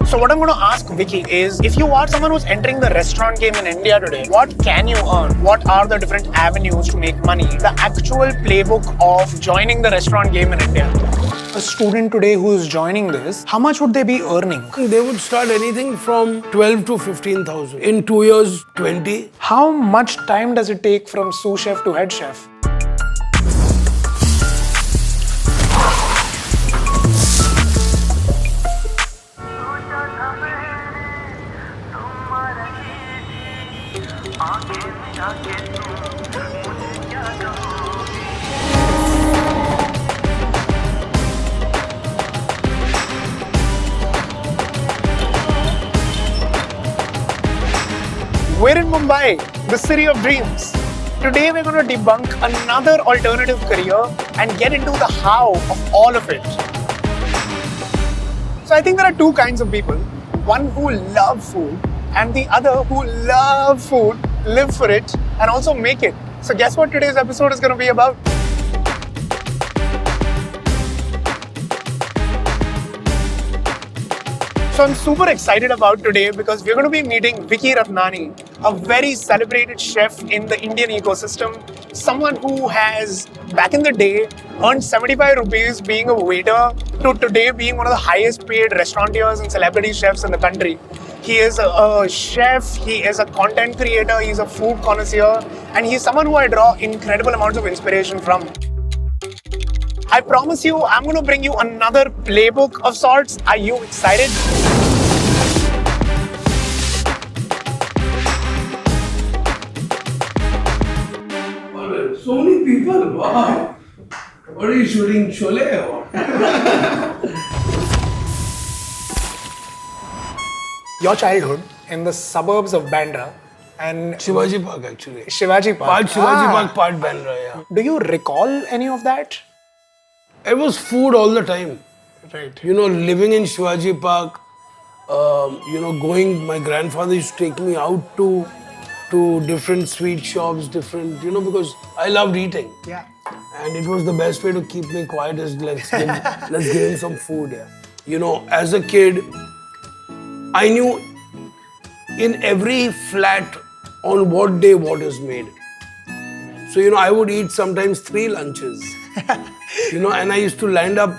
So what I'm going to ask Vicky is, if you are someone who's entering the restaurant game in India today, what can you earn? What are the different avenues to make money? The actual playbook of joining the restaurant game in India. A student today who is joining this, how much would they be earning? They would start anything from 12 to 15,000. In 2 years, 20. How much time does it take from sous chef to head chef? We're in Mumbai, the city of dreams. Today we're going to debunk another alternative career and get into the how of all of it. So I think there are two kinds of people. One who love food and the other who love food, live for it and also make it. So guess what today's episode is going to be about? So I'm super excited about today because we're going to be meeting Vicky Ratnani, a very celebrated chef in the Indian ecosystem, someone who has, back in the day, earned 75 rupees being a waiter to today being one of the highest paid restaurateurs and celebrity chefs in the country. He is a chef, he is a content creator, he's a food connoisseur, and he's someone who I draw incredible amounts of inspiration from. I promise you, I'm going to bring you another playbook of sorts. Are you excited? So many people, wow. What are you shooting, Sholay or? Your childhood in the suburbs of Bandra and Shivaji Park actually. Shivaji Park. Part Shivaji Park, part Bandra, yeah. Do you recall any of that? It was food all the time. Right. You know, living in Shivaji Park, my grandfather used to take me out to different sweet shops, because I loved eating. Yeah. And it was the best way to keep me quiet is let's give him some food. Yeah. You know, as a kid, I knew in every flat on what day what is made. So, I would eat sometimes 3 lunches. And I used to land up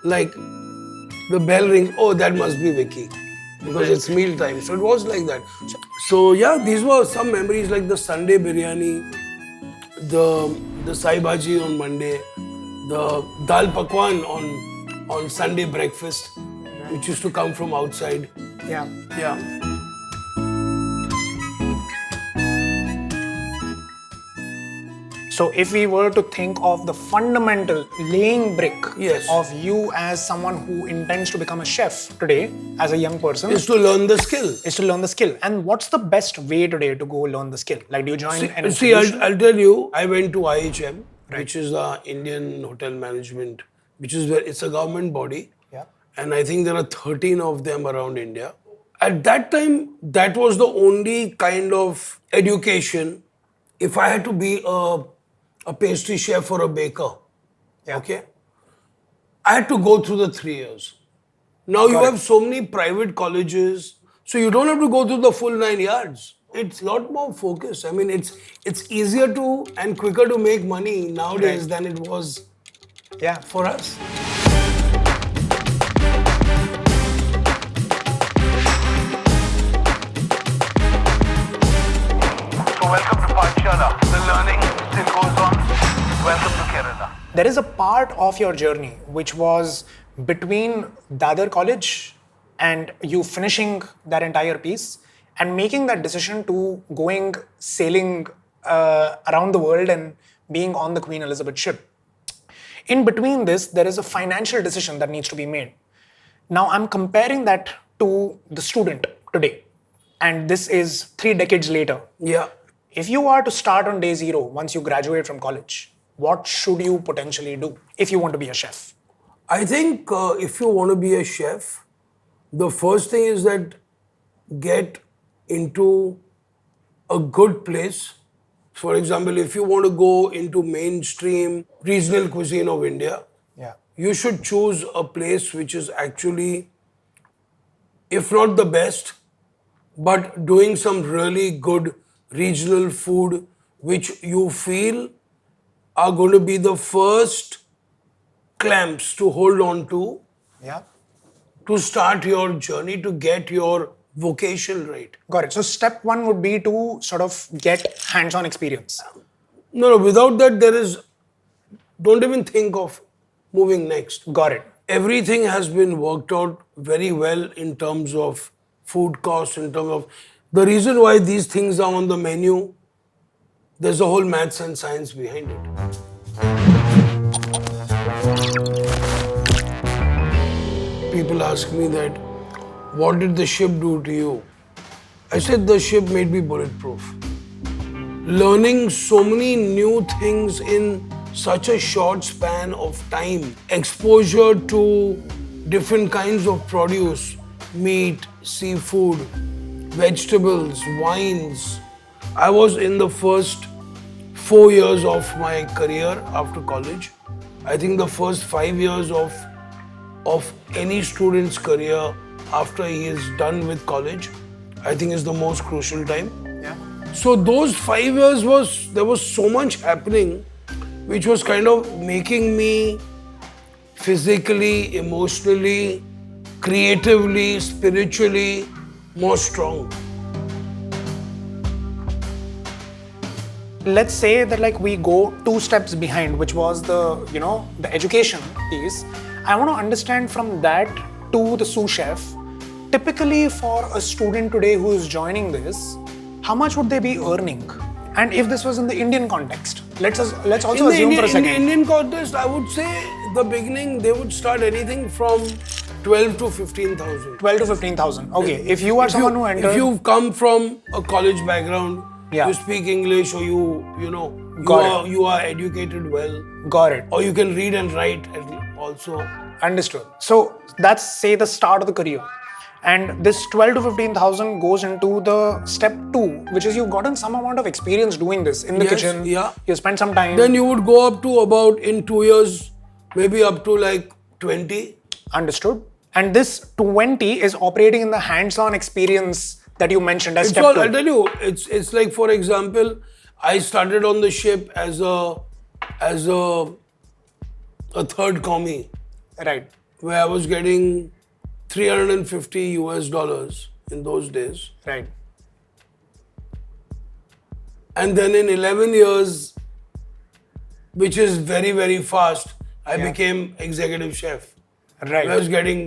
like the bell rings, oh, that must be Vicky. Because it's meal time. So it was like that. So yeah, these were some memories like the Sunday biryani, the sai bhaji on Monday, the dal pakwan on Sunday breakfast, which used to come from outside. Yeah. Yeah. So if we were to think of the fundamental laying brick Yes. of you as someone who intends to become a chef today, as a young person, Is to learn the skill. is to learn the skill. And what's the best way today to go learn the skill? Like, do you join an See, institution? I'll tell you, I went to IHM, which is the Indian Hotel Management, it's a government body. Yeah. And I think there are 13 of them around India. At that time, that was the only kind of education. If I had to be a pastry chef or a baker, Yeah. okay, I had to go through the 3 years. Now you have so many private colleges, so you don't have to go through the full 9 yards. It's a lot more focused. I mean, it's easier to and quicker to make money nowadays than it was Yeah. for us. So welcome to Pathshala. The learning still goes on. Welcome to Kerala. There is a part of your journey which was between Dadar College and you finishing that entire piece and making that decision to going sailing around the world and being on the Queen Elizabeth ship. In between this, there is a financial decision that needs to be made. Now, I'm comparing that to the student today, and this is 3 decades later. Yeah. If you are to start on day 0 once you graduate from college, what should you potentially do if you want to be a chef? I think if you want to be a chef, the first thing is that get into a good place. For example, if you want to go into mainstream regional cuisine of India, Yeah. you should choose a place which is actually if not the best, but doing some really good regional food which you feel are going to be the first clamps to hold on Yeah. to start your journey, to get your vocation right. Got it. So step one would be to sort of get hands-on experience. No, without that, don't even think of moving next. Got it. Everything has been worked out very well in terms of food costs, in terms of the reason why these things are on the menu. There's a whole maths and science behind it. People ask me that, what did the ship do to you? I said the ship made me bulletproof. Learning so many new things in such a short span of time, exposure to different kinds of produce, meat, seafood, vegetables, wines. I was in the first 4 years of my career after college. I think the first 5 years of any student's career after he is done with college, I think is the most crucial time. Yeah. So those 5 years there was so much happening which was kind of making me physically, emotionally, creatively, spiritually more strong. Let's say that like we go 2 steps behind, which was the education piece. I want to understand from that to the sous chef. Typically, for a student today who is joining this, how much would they be earning? And if this was in the Indian context, let's also assume for a second. In the Indian context, I would say the beginning they would start anything from 12 to 15,000. 12 to 15,000. Okay, if you are someone who entered, if you've come from a college background, Yeah. you speak English, or you are educated well, got it. or you can read and write also. Understood. So that's say the start of the career. And this 12 to 15,000 goes into the step 2, which is you've gotten some amount of experience doing this in the Yes, kitchen. yeah. You spend some time. Then you would go up to about, in 2 years, maybe up to like 20. Understood. And this 20 is operating in the hands-on experience that you mentioned as It's step all, 2. I'll tell you, it's like, for example, I started on the ship as a third commie, Right. where I was getting $350 in those days. Right. And then in 11 years, which is very, very fast, I Yeah. became executive chef. Right. I was getting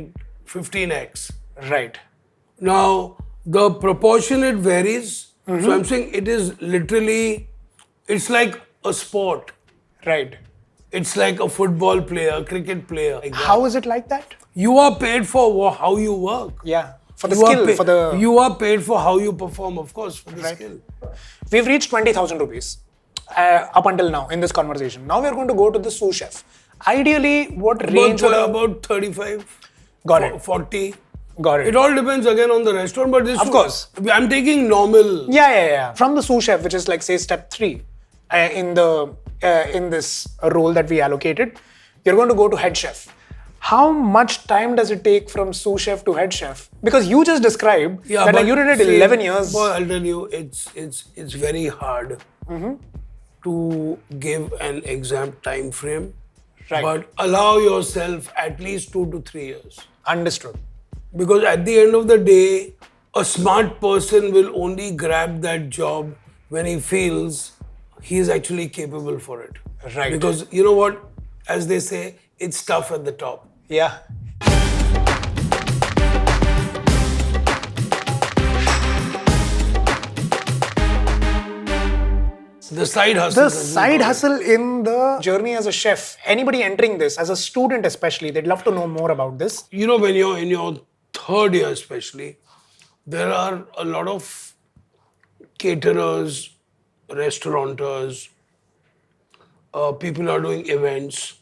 15x. Right. Now, the proportion, it varies. Mm-hmm. So I'm saying it is literally, it's like a sport. Right. It's like a football player, cricket player. Like that. How is it like that? You are paid for how you work. Yeah. For the You are skill, for the... You are paid for how you perform, of course, for the Right. skill. We've reached 20,000 rupees up until now in this conversation. Now we're going to go to the sous chef. Ideally, what range would About 35, Got it. 40. Got it. It all depends again on the restaurant, but this Of course. I'm taking normal. Yeah. From the sous chef, which is like say step 3 in this role that we allocated, you're going to go to head chef. How much time does it take from sous chef to head chef? Because you just described that like, you did it 11 years. Well, I'll tell you, it's very hard to give an exact time frame. Right. But allow yourself at least 2 to 3 years. Understood. Because at the end of the day, a smart person will only grab that job when he feels he is actually capable for it. Right. Because you know what? As they say, it's tough at the top. Yeah. The side hustle. The side hustle in the journey as a chef, anybody entering this, as a student especially, they'd love to know more about this. You know, when you're in your third year especially, there are a lot of caterers, restaurateurs, people are doing events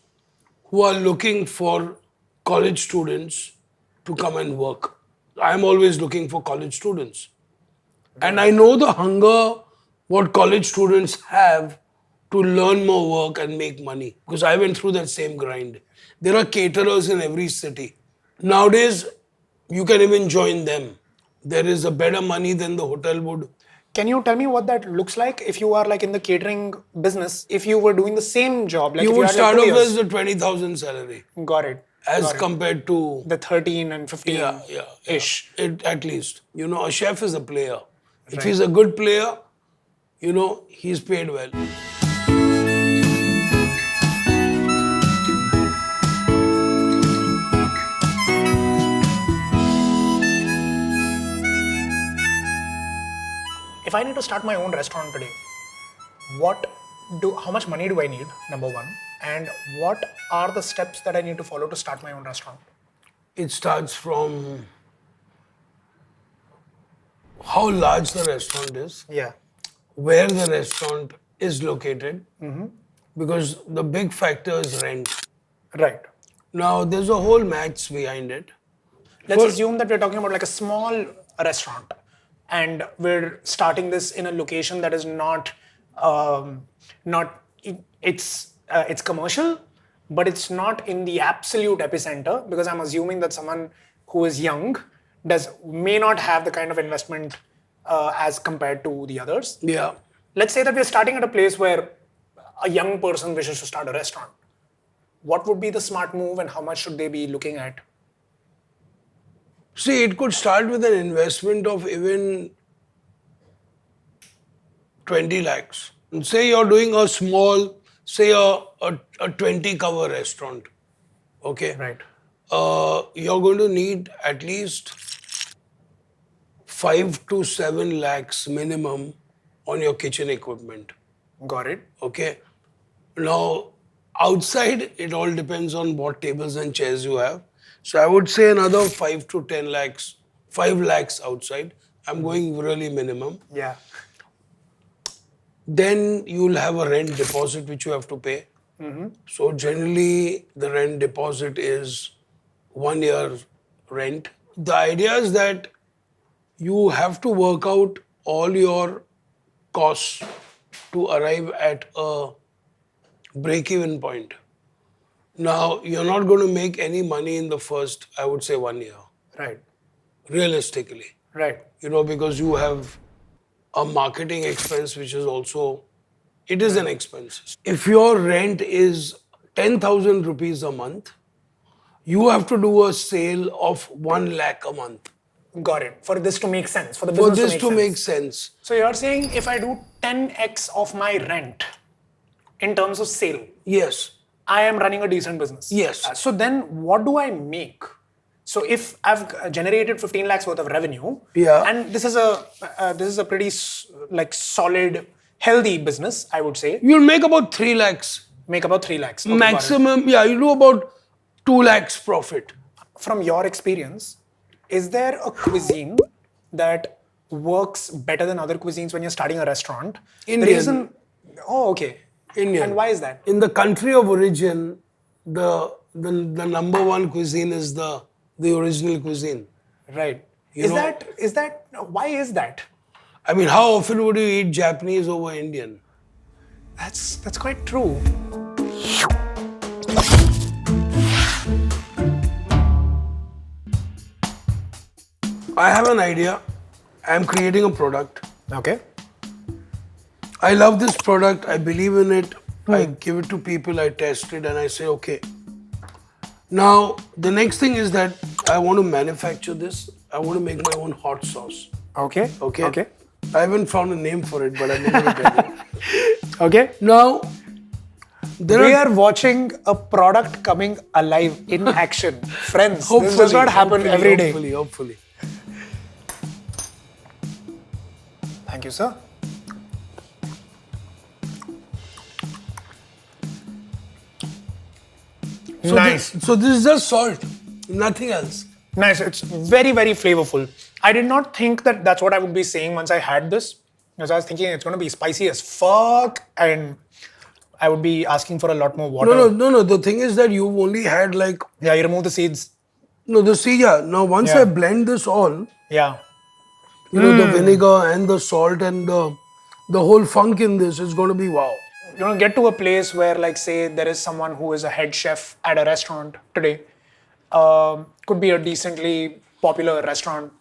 who are looking for college students to come and work. I'm always looking for college students. And I know the hunger what college students have to learn more work and make money. Because I went through that same grind. There are caterers in every city. Nowadays, You can even join them. There is a better money than the hotel would. Can you tell me what that looks like if you are like in the catering business? If you were doing the same job, like You if you would had like start 2 off years. as a 20,000 salary Got it. as Got it. compared to The 13 and 15 yeah. ish. It, at least. A chef is a player. If Right. he's a good player, he's paid well. If I need to start my own restaurant today, how much money do I need? Number one, and what are the steps that I need to follow to start my own restaurant? It starts from how large the restaurant is, Yeah. where the restaurant is located, because the big factor is rent. Right. Now, there's a whole maths behind it. Let's For- assume that we're talking about like a small restaurant, and we're starting this in a location that is not it's commercial, but it's not in the absolute epicenter, because I'm assuming that someone who is young may not have the kind of investment as compared to the others. Yeah. Let's say that we're starting at a place where a young person wishes to start a restaurant. What would be the smart move, and how much should they be looking at? See, it could start with an investment of even 20 lakhs. And say you're doing a small, say a 20 cover restaurant. Okay. Right. You're going to need at least 5 to 7 lakhs minimum on your kitchen equipment. Got it. Okay. Now, outside, it all depends on what tables and chairs you have. So I would say another 5 to 10 lakhs, 5 lakhs outside. I'm going really minimum. Yeah. Then you'll have a rent deposit which you have to pay. So generally, the rent deposit is 1 year rent. The idea is that you have to work out all your costs to arrive at a break-even point. Now, you're not going to make any money in the first, I would say, 1 year, Right. realistically. Right. Because you have a marketing expense, which is also, it is an expense. If your rent is 10,000 rupees a month, you have to do a sale of 1 lakh a month Got it. For this to make sense, for the for business this to to make make sense. sense. So you're saying if I do 10x of my rent in terms of sale, Yes. I am running a decent business. Yes. So then what do I make? So if I've generated 15 lakhs worth of revenue, Yeah. and this is a pretty like solid, healthy business, I would say, You'll make about 3 lakhs. make about 3 lakhs. Okay, got it. Maximum, yeah, you do about 2 lakhs profit. From your experience, is there a cuisine that works better than other cuisines when you're starting a restaurant? Indian. The reason, oh, okay. Indian. And why is that? In the country of origin, the number one cuisine is the original cuisine. Right. You Is know- that why is that? I mean, how often would you eat Japanese over Indian? That's quite true. I have an idea. I'm creating a product. Okay. I love this product. I believe in it. I give it to people. I test it and I say, okay. Now, the next thing is that I want to manufacture this. I want to make my own hot sauce. Okay. Okay. Okay. I haven't found a name for it, but I'm going to tell you. Okay. Now, there We are are watching a product coming alive in action. Friends, this hopefully, does not happen hopefully, every day. Hopefully. Thank you, sir. So Nice. This is just salt, nothing else. Nice. It's very, very flavorful. I did not think that that's what I would be saying once I had this. Because I was thinking it's going to be spicy as fuck and I would be asking for a lot more water. No. The thing is that you've only had like Yeah, you remove the seeds. yeah. Now once Yeah. I blend this all, Yeah. the vinegar and the salt and the whole funk in this is going to be wow. Get to a place where, like, say, there is someone who is a head chef at a restaurant today. Could be a decently popular restaurant,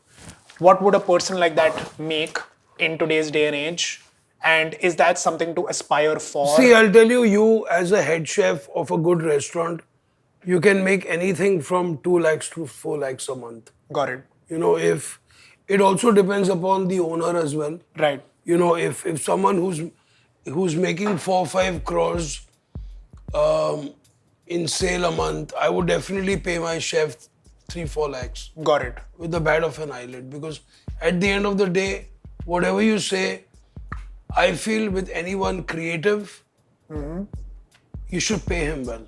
what would a person like that make in today's day and age? And is that something to aspire for? See, I'll tell you, you as a head chef of a good restaurant, you can make anything from 2 lakhs to 4 lakhs a month. Got it. You know, if it also depends upon the owner as well. Right. You know, if someone who's making 4-5 crores in sale a month, I would definitely pay my chef 3-4 lakhs Got it. with the bat of an eyelid, because at the end of the day, whatever you say, I feel with anyone creative, you should pay him well.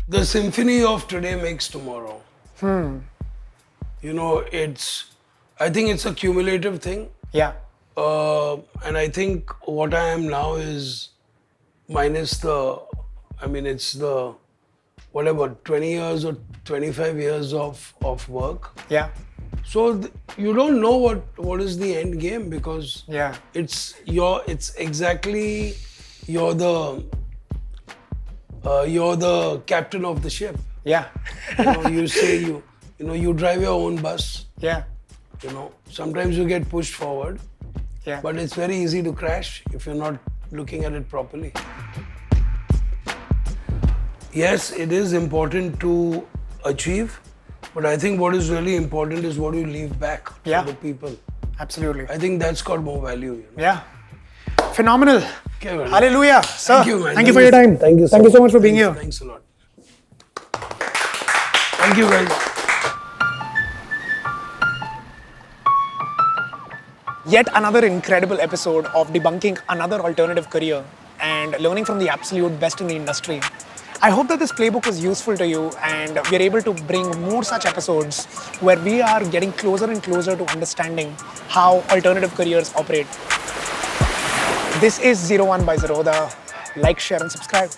The symphony of today makes tomorrow. You know, I think it's a cumulative thing. Yeah. And I think what I am now is minus it's the, whatever, 20 years or 25 years of work. Yeah. So you don't know what is the end game, because Yeah. it's exactly you're the captain of the ship. Yeah. You know, you say you drive your own bus. Yeah. You know, sometimes you get pushed forward, Yeah. but it's very easy to crash if you're not looking at it properly. Yes, it is important to achieve, but I think what is really important is what you leave back Yeah. for the people. Absolutely. I think that's got more value. You know? Yeah. Phenomenal. Okay, well, Hallelujah. Sir, Thank you, man. Thank you for your time. Thank you. Thank you so much for being here. Thanks a lot. Thank you, guys. Yet another incredible episode of debunking another alternative career and learning from the absolute best in the industry. I hope that this playbook was useful to you and we're able to bring more such episodes where we are getting closer and closer to understanding how alternative careers operate. This is 01 by Zerodha. Like, share and subscribe.